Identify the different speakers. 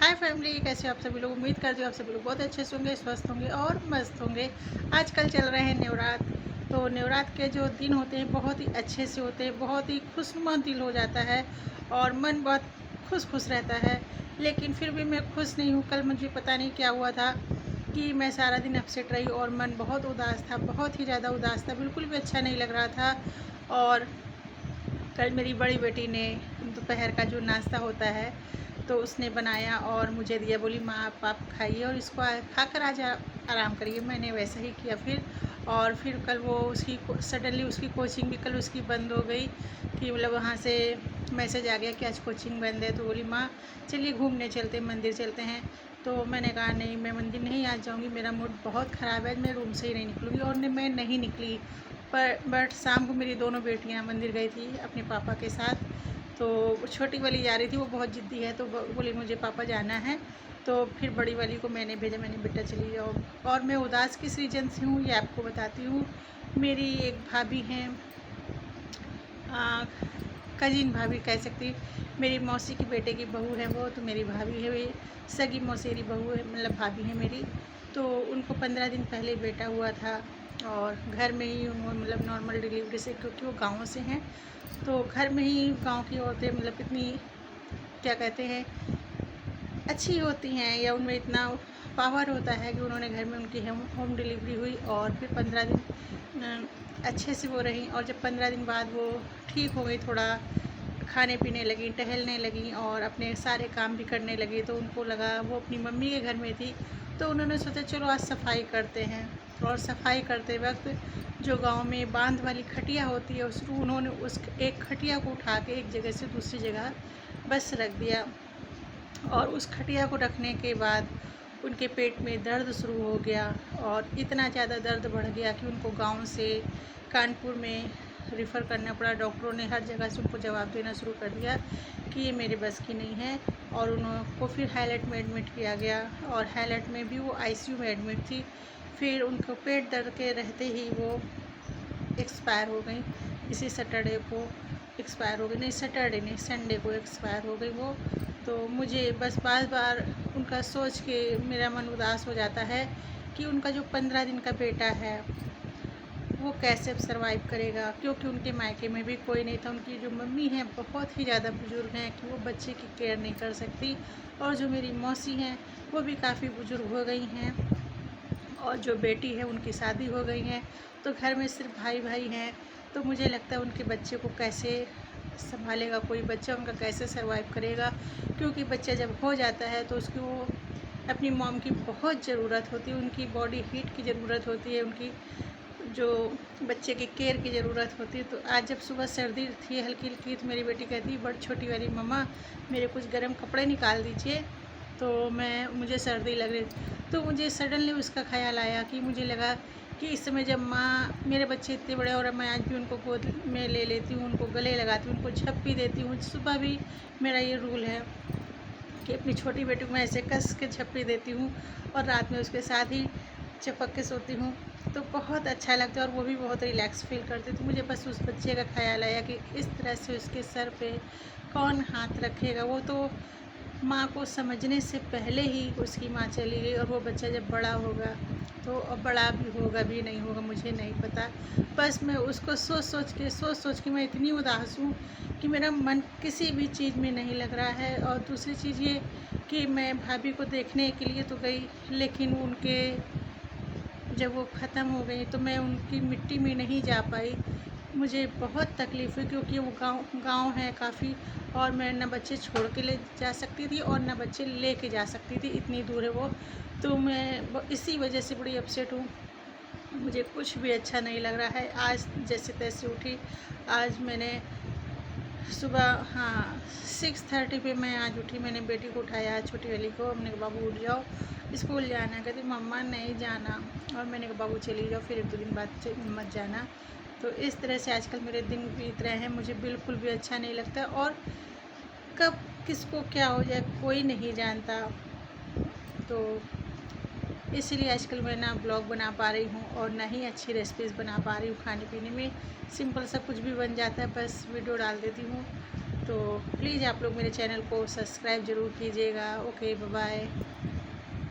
Speaker 1: हाय family, कैसे हो आप सभी लोग। उम्मीद करती हूँ आप सभी लोग बहुत अच्छे से होंगे, स्वस्थ होंगे और मस्त होंगे। आजकल चल रहे हैं नवरात। तो नवरात के जो दिन होते हैं बहुत ही अच्छे से होते हैं, बहुत ही खुशनुमा दिल हो जाता है और मन बहुत खुश खुश रहता है। लेकिन फिर भी मैं खुश नहीं हूँ। कल मुझे पता नहीं क्या हुआ था कि मैं सारा दिन अपसेट रही और मन बहुत उदास था, बहुत ही ज़्यादा उदास था, बिल्कुल भी अच्छा नहीं लग रहा था। और कल मेरी बड़ी बेटी ने दोपहर का जो नाश्ता होता है तो उसने बनाया और मुझे दिया, बोली माँ आप खाइए और इसको खाकर आज आराम करिए। मैंने वैसा ही किया फिर। और फिर कल वो उसकी सडनली उसकी कोचिंग भी कल उसकी बंद हो गई कि मतलब वहाँ से मैसेज आ गया कि आज कोचिंग बंद है। तो बोली माँ चलिए घूमने चलते हैं, मंदिर चलते हैं। तो मैंने कहा नहीं, मैं मंदिर नहीं आज जाऊँगी, मेरा मूड बहुत ख़राब है, मैं रूम से ही नहीं निकलूँगी। और मैं नहीं निकली। पर बट शाम को मेरी दोनों बेटियां मंदिर गई थी अपने पापा के साथ। तो छोटी वाली जा रही थी, वो बहुत ज़िद्दी है, तो बोली मुझे पापा जाना है। तो फिर बड़ी वाली को मैंने भेजा, मैंने बेटा चली जाओ। और मैं उदास किस रीज़न से हूँ ये आपको बताती हूँ। मेरी एक भाभी हैं, कजिन भाभी कह सकती, मेरी मौसी की बेटे की बहू है वो, तो मेरी भाभी है, वे सगी मौसेरी बहू है, मतलब भाभी है मेरी। तो उनको 15 दिन पहले बेटा हुआ था और घर में ही उन्होंने मतलब नॉर्मल डिलीवरी से, क्योंकि वो गाँव से हैं। तो घर में ही गांव की औरतें मतलब इतनी क्या कहते हैं अच्छी होती हैं, या उनमें इतना पावर होता है कि उन्होंने घर में उनकी होम डिलीवरी हुई और फिर 15 दिन अच्छे से वो रहीं। और जब 15 दिन बाद वो ठीक हो गई, थोड़ा खाने पीने लगी, टहलने लगी और अपने सारे काम भी करने लगी, तो उनको लगा वो अपनी मम्मी के घर में थी। तो उन्होंने सोचा चलो आज सफाई करते हैं। और सफाई करते वक्त जो गांव में बांध वाली खटिया होती है उस उन्होंने उस एक खटिया को उठा के एक जगह से दूसरी जगह बस रख दिया। और उस खटिया को रखने के बाद उनके पेट में दर्द शुरू हो गया और इतना ज़्यादा दर्द बढ़ गया कि उनको गांव से कानपुर में रिफ़र करना पड़ा। डॉक्टरों ने हर जगह से उनको जवाब देना शुरू कर दिया कि ये मेरे बस की नहीं है। और उनको फिर हाईलाइट में एडमिट किया गया और हाईलाइट में भी वो आईसीयू में एडमिट थी। फिर उनको पेट दर्द के रहते ही वो एक्सपायर हो गई। इसी सैटरडे को एक्सपायर हो गई, नहीं सैटरडे नहीं, संडे को एक्सपायर हो गई वो। तो मुझे बस बार बार उनका सोच के मेरा मन उदास हो जाता है कि उनका जो 15 दिन का बेटा है वो कैसे सरवाइव करेगा, क्योंकि उनके मायके में भी कोई नहीं था। उनकी जो मम्मी हैं बहुत ही ज़्यादा बुज़ुर्ग हैं कि वो बच्चे की केयर नहीं कर सकती। और जो मेरी मौसी हैं वो भी काफ़ी बुज़ुर्ग हो गई हैं और जो बेटी है उनकी शादी हो गई है। तो घर में सिर्फ भाई भाई हैं। तो मुझे लगता है उनके बच्चे को कैसे संभालेगा कोई, बच्चा उनका कैसे सरवाइव करेगा। क्योंकि बच्चा जब हो जाता है तो उसकी वो अपनी मॉम की बहुत ज़रूरत होती है, उनकी बॉडी हीट की ज़रूरत होती है, उनकी जो बच्चे की केयर की ज़रूरत होती है। तो आज जब सुबह सर्दी थी हल्की हल्की, तो मेरी बेटी कहती बड़ी छोटी वाली, मम्मा मेरे कुछ गर्म कपड़े निकाल दीजिए, तो मुझे सर्दी लग रही। तो मुझे सडनली उसका ख्याल आया कि मुझे लगा कि इस समय जब माँ, मेरे बच्चे इतने बड़े और मैं आज भी उनको गोद में ले लेती हूँ, उनको गले लगाती हूँ, उनको झप्पी देती हूँ। सुबह भी मेरा ये रूल है कि अपनी छोटी बेटी को मैं ऐसे कस के झप्पी देती हूँ और रात में उसके साथ ही चिपक के सोती हूँ। तो बहुत अच्छा लगता है और वो भी बहुत रिलैक्स फील करती है। तो मुझे बस उस बच्चे का ख्याल आया कि इस तरह से उसके सर पे कौन हाथ रखेगा। वो तो माँ को समझने से पहले ही उसकी माँ चली गई और वो बच्चा जब बड़ा होगा तो अब बड़ा भी होगा भी नहीं होगा मुझे नहीं पता। बस मैं उसको सोच सोच के मैं इतनी उदास हूँ कि मेरा मन किसी भी चीज़ में नहीं लग रहा है। और दूसरी चीज़ ये कि मैं भाभी को देखने के लिए तो गई, लेकिन उनके जब वो ख़त्म हो गई तो मैं उनकी मिट्टी में नहीं जा पाई। मुझे बहुत तकलीफ़ हुई क्योंकि वो गाँव है काफ़ी, और मैं ना बच्चे छोड़ के ले जा सकती थी और ना बच्चे ले के जा सकती थी, इतनी दूर है वो। तो मैं इसी वजह से बड़ी अपसेट हूँ। मुझे कुछ भी अच्छा नहीं लग रहा है। आज जैसे तैसे उठी, आज मैंने सुबह, हाँ 6:30 पे मैं आज उठी। मैंने बेटी को उठाया, छोटी वाली को, हमने कहा बाबू उठ जाओ स्कूल जाना है। कहती मम्मा नहीं जाना। और मैंने कहा बाबू चली जाओ, फिर 1-2 दिन बाद मत जाना। तो इस तरह से आजकल मेरे दिन बीत रहे हैं, मुझे बिल्कुल भी अच्छा नहीं लगता और कब किसको क्या हो जाए कोई नहीं जानता। तो इसीलिए आजकल मैं ना ब्लॉग बना पा रही हूँ और ना ही अच्छी रेसिपीज़ बना पा रही हूँ खाने पीने में। सिंपल सा कुछ भी बन जाता है, बस वीडियो डाल देती हूँ। तो प्लीज़ आप लोग मेरे चैनल को सब्सक्राइब ज़रूर कीजिएगा। Okay, bye bye.